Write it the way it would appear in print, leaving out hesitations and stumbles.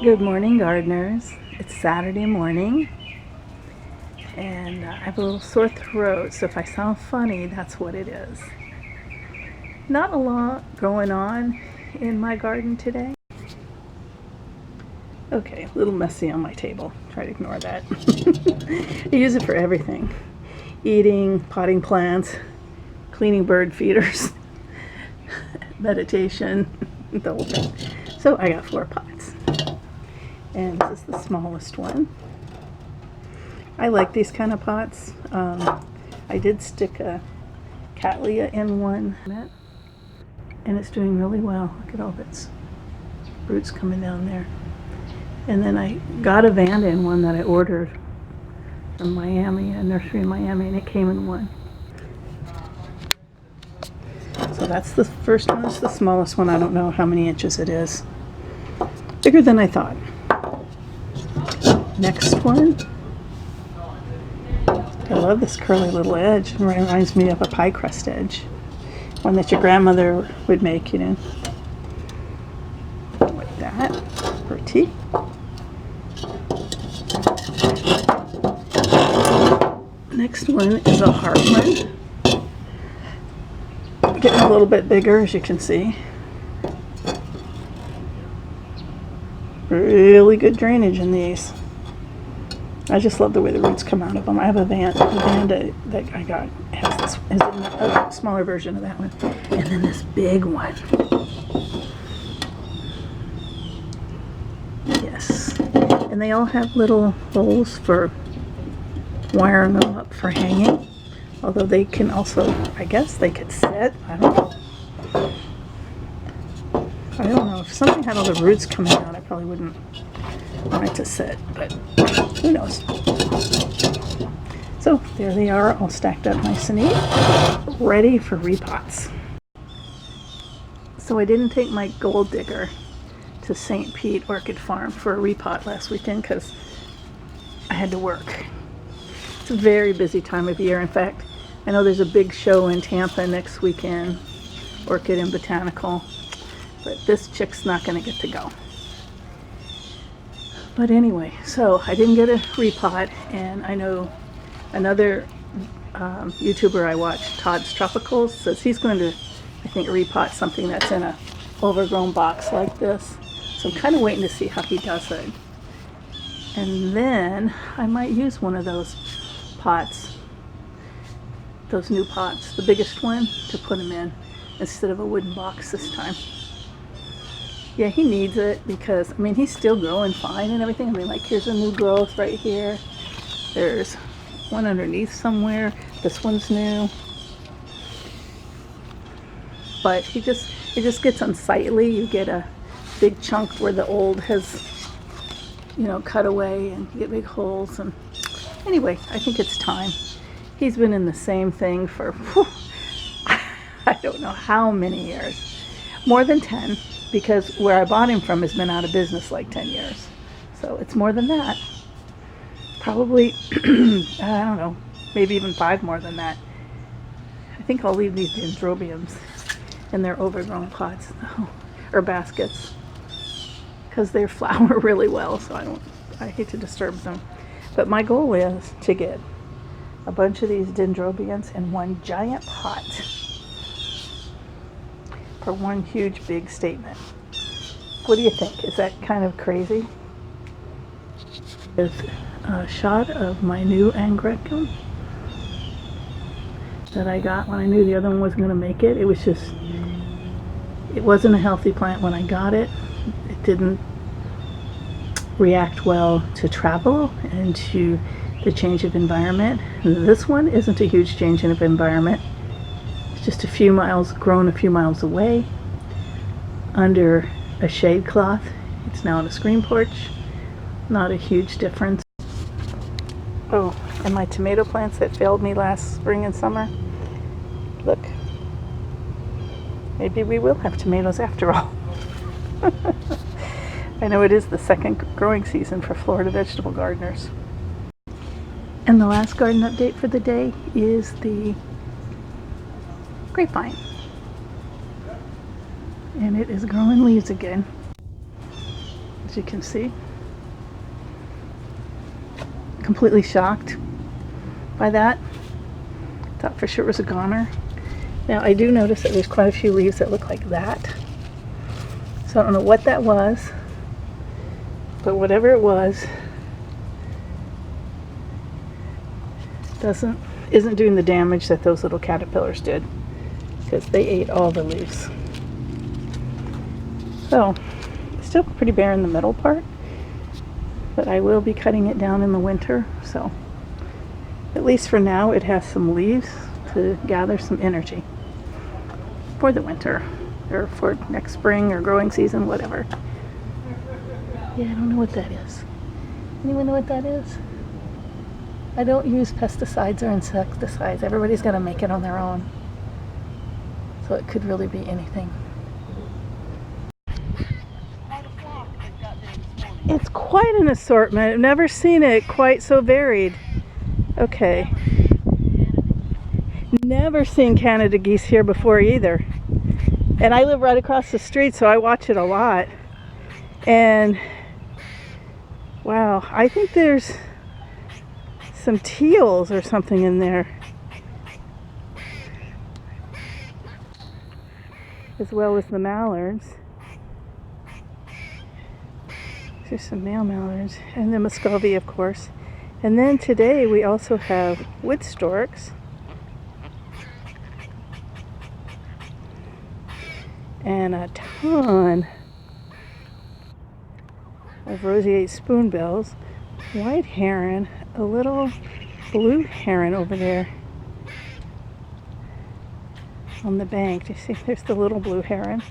Good morning, gardeners. It's Saturday morning, and I have a little sore throat, so if I sound funny, that's what it is. Not a lot going on in my garden today. Okay, a little messy on my table. Try to ignore that. I use it for everything. Eating, potting plants, cleaning bird feeders, meditation, the whole thing. So I got 4 pots. And this is the smallest one. I like these kind of pots. I did stick a cattleya in one, and it's doing really well. Look at all its roots coming down there. And then I got a Vanda in one that I ordered from Miami, a nursery in Miami, and it came in one. So that's the first one. It's the smallest one. I don't know how many inches it is. Bigger than I thought. Next one. I love this curly little edge. It reminds me of a pie crust edge. One that your grandmother would make, you know. Like that. Pretty. Next one is a hard one. Getting a little bit bigger, as you can see. Really good drainage in these. I just love the way the roots come out of them. I have a Vanda that I got has this is a smaller version of that one, and then this big one. Yes, and they all have little holes for wiring them up for hanging. Although they can also, I guess they could sit. I don't know. If something had all the roots coming out, I probably wouldn't want it to sit, but who knows. So there they are, all stacked up nice and neat, ready for repots. So I didn't take my gold digger to St. Pete Orchid Farm for a repot last weekend because I had to work. It's a very busy time of year. In fact, I know there's a big show in Tampa next weekend, Orchid and Botanical, but this chick's not going to get to go. But anyway, so I didn't get a repot, and I know another YouTuber I watch, Todd's Tropicals, says he's going to, I think, repot something that's in a overgrown box like this. So I'm kind of waiting to see how he does it. And then I might use one of those pots, those new pots, the biggest one, to put him in instead of a wooden box this time. Yeah, he needs it because, I mean, he's still growing fine and everything. I mean, like, here's a new growth right here. There's one underneath somewhere. This one's new. But it just gets unsightly. You get a big chunk where the old has, you know, cut away, and you get big holes. And anyway, I think it's time. He's been in the same thing for, whew, I don't know how many years. More than 10. Because where I bought him from has been out of business like 10 years. So it's more than that. Probably, I don't know, maybe even 5 more than that. I think I'll leave these dendrobiums in their overgrown pots, or baskets, because they flower really well, so I hate to disturb them. But my goal is to get a bunch of these dendrobiums in one giant pot. For one huge big statement. What do you think? Is that kind of crazy? There's a shot of my new angraecum that I got when I knew the other one wasn't going to make it. It wasn't a healthy plant when I got it. It didn't react well to travel and to the change of environment. This one isn't a huge change in environment. Just a few miles, grown a few miles away, under a shade cloth. It's now on a screen porch. Not a huge difference. Oh, and my tomato plants that failed me last spring and summer. Look, maybe we will have tomatoes after all. I know it is the second growing season for Florida vegetable gardeners. And the last garden update for the day is the grapevine, and it is growing leaves again. as you can see. Completely shocked by that. Thought for sure it was a goner. Now I do notice that there's quite a few leaves that look like that. So I don't know what that was, but whatever it was, isn't doing the damage that those little caterpillars did, because they ate all the leaves. So it's still pretty bare in the middle part, but I will be cutting it down in the winter, so at least for now it has some leaves to gather some energy for the winter, or for next spring or growing season, whatever. Yeah, I don't know what that is. Anyone know what that is? I don't use pesticides or insecticides. Everybody's got to make it on their own. So it could really be anything. It's quite an assortment. I've never seen it quite so varied. Okay. Never seen Canada geese here before either. And I live right across the street, so I watch it a lot. And wow, I think there's some teals or something in there, as well as the mallards. There's some male mallards, and the Muscovy, of course. And then today we also have wood storks, and a ton of roseate spoonbills, white heron, a little blue heron over there on the bank. Do you see? There's the little blue heron.